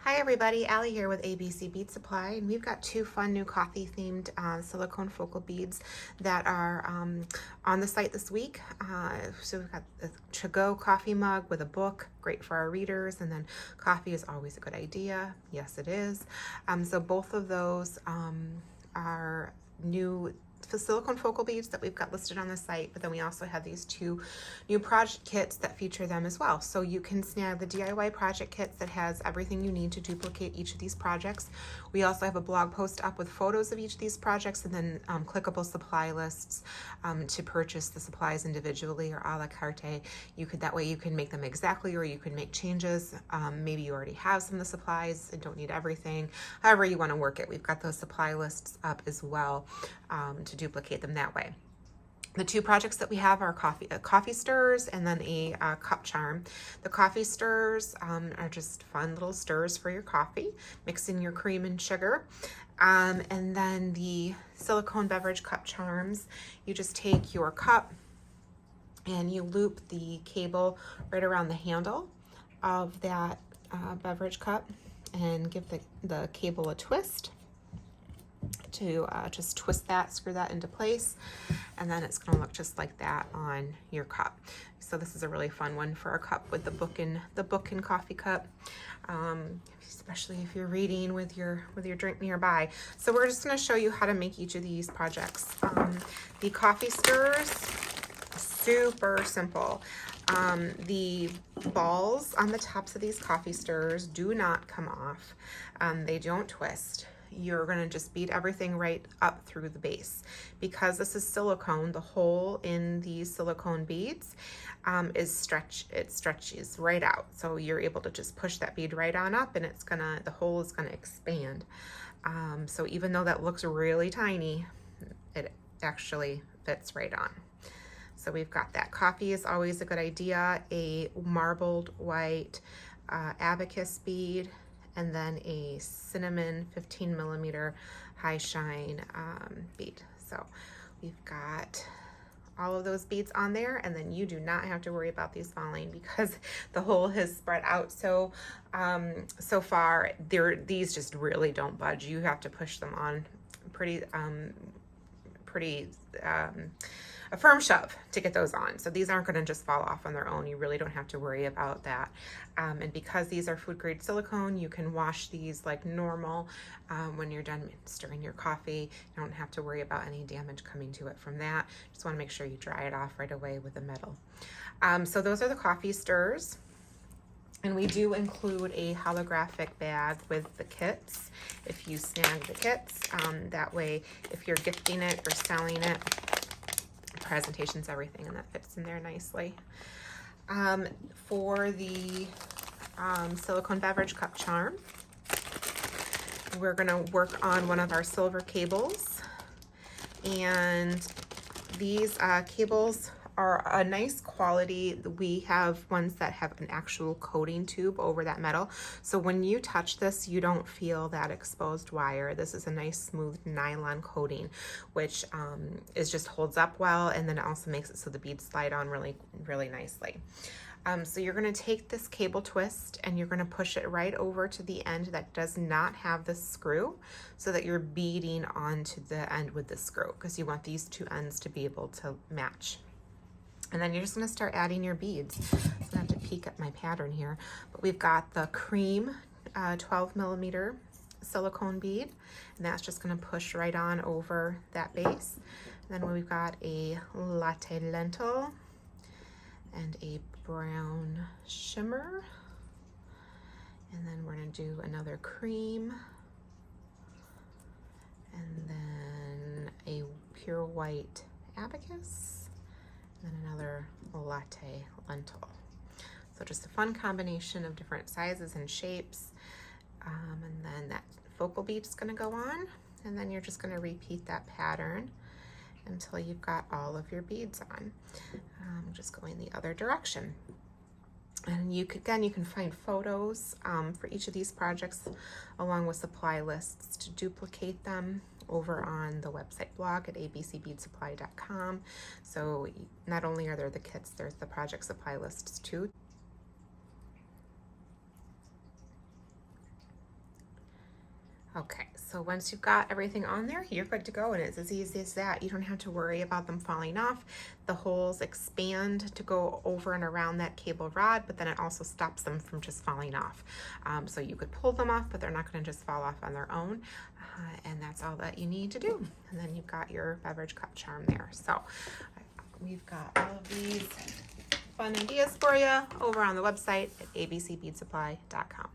Hi everybody, Allie here with ABC Bead Supply, and we've got two fun new coffee themed silicone focal beads that are on the site this week. So we've got a to-go coffee mug with a book, great for our readers, and then coffee is always a good idea. Yes, it is. So both of those are new silicone focal beads that we've got listed on the site, but then we also have these two new project kits that feature them as well. So you can snag the DIY project kits that has everything you need to duplicate each of these projects. We also have a blog post up with photos of each of these projects, and then clickable supply lists to purchase the supplies individually or a la carte. That way you can make them exactly, or you can make changes. Maybe you already have some of the supplies and don't need everything. However you want to work it, we've got those supply lists up as well to duplicate them that way. The two projects that we have are coffee stirrers and then a cup charm. The coffee stirrers are just fun little stirs for your coffee, mixing your cream and sugar. And then the silicone beverage cup charms, you just take your cup and you loop the cable right around the handle of that beverage cup and give the cable a twist to just twist that, screw that into place, and then it's going to look just like that on your cup. So this is a really fun one for a cup with the book and coffee cup, especially if you're reading with your drink nearby. So we're just going to show you how to make each of these projects. The coffee stirrers, super simple. The balls on the tops of these coffee stirrers do not come off. They don't twist. You're going to just beat everything right up through the base. Because this is silicone, the hole in these silicone beads it stretches right out. So you're able to just push that bead right on up, and the hole is gonna expand. So even though that looks really tiny, it actually fits right on. So we've got that. Coffee is always a good idea. A marbled white abacus bead, and then a cinnamon 15 millimeter high shine bead. So we've got all of those beads on there, and then you do not have to worry about these falling because the hole has spread out so far. These just really don't budge. You have to push them on pretty a firm shove to get those on. So these aren't going to just fall off on their own. You really don't have to worry about that. And because these are food grade silicone, you can wash these like normal when you're done stirring your coffee. You don't have to worry about any damage coming to it from that. Just want to make sure you dry it off right away with a metal. So those are the coffee stirrers. And we do include a holographic bag with the kits if you snag the kits. That way, if you're gifting it or selling it, presentation's everything, and that fits in there nicely. For the silicone beverage cup charm, we're going to work on one of our silver cables, and these cables are a nice quality. We have ones that have an actual coating tube over that metal, so when you touch this, you don't feel that exposed wire. This is a nice smooth nylon coating, which just holds up well, and then it also makes it so the beads slide on really, really nicely. So you're going to take this cable twist and you're going to push it right over to the end that does not have the screw, so that you're beading onto the end with the screw, because you want these two ends to be able to match. And then you're just going to start adding your beads. So I'm going to have to peek at my pattern here. But we've got the cream 12 millimeter silicone bead, and that's just going to push right on over that base. And then we've got a latte lentil and a brown shimmer. And then we're going to do another cream. And then a pure white abacus. And another latte lentil. So just a fun combination of different sizes and shapes. And then that focal bead is going to go on, and then you're just going to repeat that pattern until you've got all of your beads on. Just going the other direction. And you can find photos for each of these projects along with supply lists to duplicate them over on the website blog at abcbeadsupply.com. So not only are there the kits, there's the project supply lists too. Okay, so once you've got everything on there, you're good to go, and it's as easy as that. You don't have to worry about them falling off. The holes expand to go over and around that cable rod, but then it also stops them from just falling off. So you could pull them off, but they're not going to just fall off on their own, and that's all that you need to do. And then you've got your beverage cup charm there. So we've got all of these fun ideas for you over on the website at abcbeadsupply.com.